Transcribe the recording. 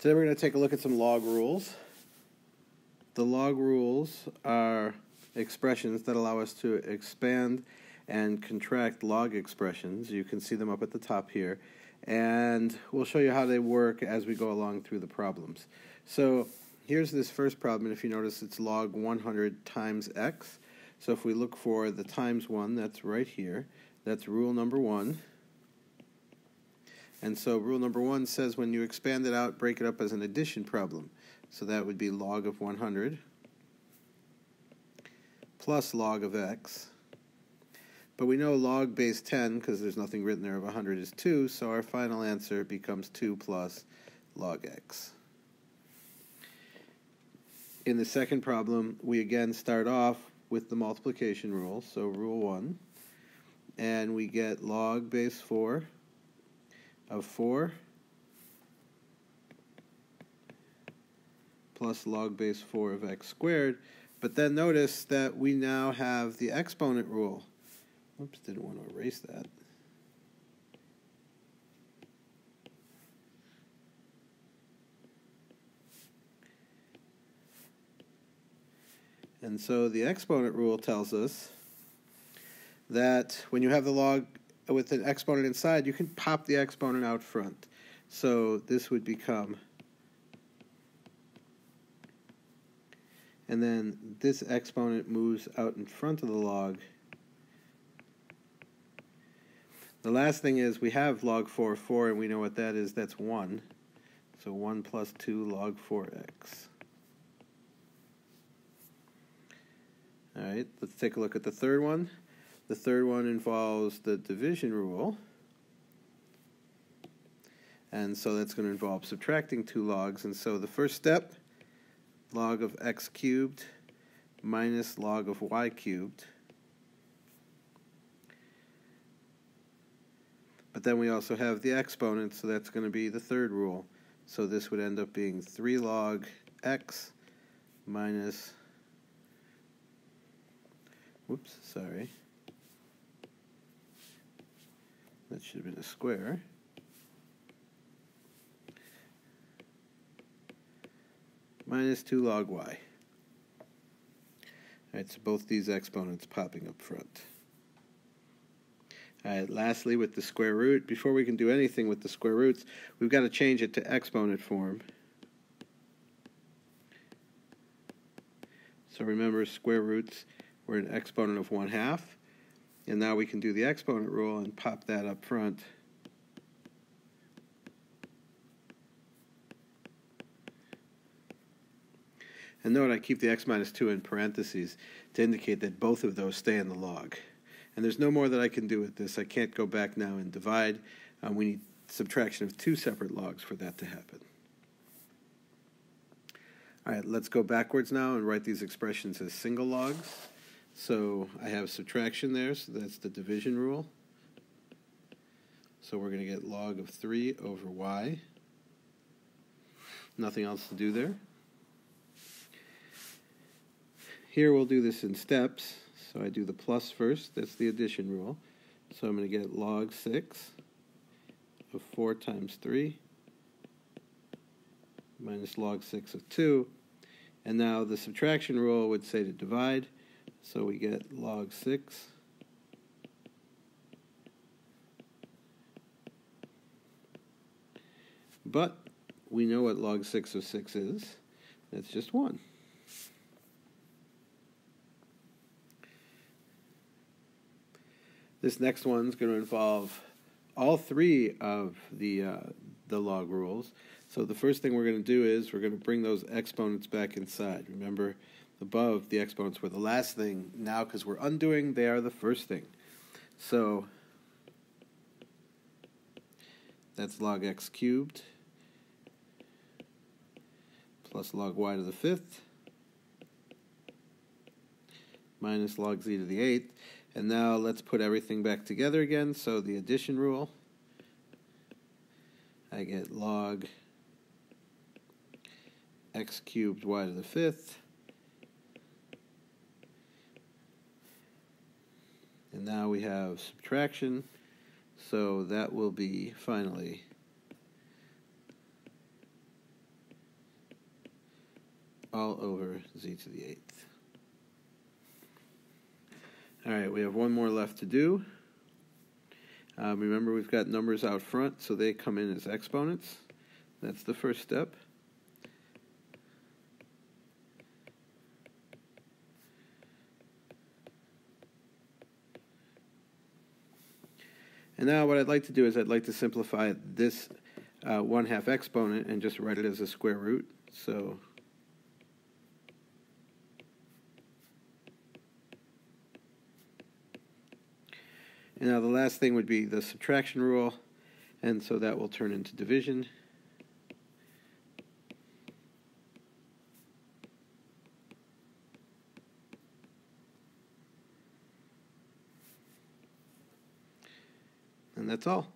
Today we're going to take a look at some log rules. The log rules are expressions that allow us to expand and contract log expressions. You can see them up at the top here. And we'll show you how they work as we go along through the problems. So here's this first problem, and if you notice it's log 100 times x. So if we look for the times 1, that's right here. That's rule number 1. And so rule number 1 says when you expand it out, break it up as an addition problem. So that would be log of 100 plus log of x. But we know log base 10, because there's nothing written there, of 100 is 2, so our final answer becomes 2 plus log x. In the second problem, we again start off with the multiplication rule, so rule 1, and we get log base 4 of 4 plus log base 4 of x squared. But then notice that we now have the exponent rule. Oops, didn't want to erase that. And so the exponent rule tells us that when you have the log with an exponent inside, you can pop the exponent out front. So this would become, and then this exponent moves out in front of the log. The last thing is we have log 4, and we know what that is. That's 1. So 1 plus 2 log 4x. All right, let's take a look at the third one. The third one involves the division rule. And so that's going to involve subtracting 2 logs. And so the first step, log of x cubed minus log of y cubed. But then we also have the exponent, so that's going to be the third rule. So this would end up being 3 log x minus, whoops, sorry. That should have been a square. Minus 2 log y. All right, so both these exponents popping up front. All right, lastly, with the square root, before we can do anything with the square roots, we've got to change it to exponent form. So remember, square roots were an exponent of 1/2. And now we can do the exponent rule and pop that up front. And note I keep the x minus 2 in parentheses to indicate that both of those stay in the log. And there's no more that I can do with this. I can't go back now and divide. We need subtraction of 2 separate logs for that to happen. All right, let's go backwards now and write these expressions as single logs. So I have subtraction there, so that's the division rule. So we're going to get log of 3 over y. Nothing else to do there. Here we'll do this in steps. So I do the plus first, that's the addition rule. So I'm going to get log 6 of 4 times 3 minus log 6 of 2. And now the subtraction rule would say to divide. So we get log 6 but we know what log 6 of 6 is. That's just 1. This next one's going to involve all 3 of the log rules. So the first thing we're going to do is we're going to bring those exponents back inside. Remember, above, the exponents were the last thing. Now, because we're undoing, they are the first thing. So that's log x cubed plus log y to the 5th minus log z to the 8th. And now let's put everything back together again. So the addition rule, I get log x cubed y to the 5th And now we have subtraction, so that will be finally all over z to the 8th. All right, we have one more left to do. Remember, we've got numbers out front, so they come in as exponents. That's the first step. And now what I'd like to do is I'd like to simplify this 1/2 exponent and just write it as a square root. So and now the last thing would be the subtraction rule, and so that will turn into division. And that's all.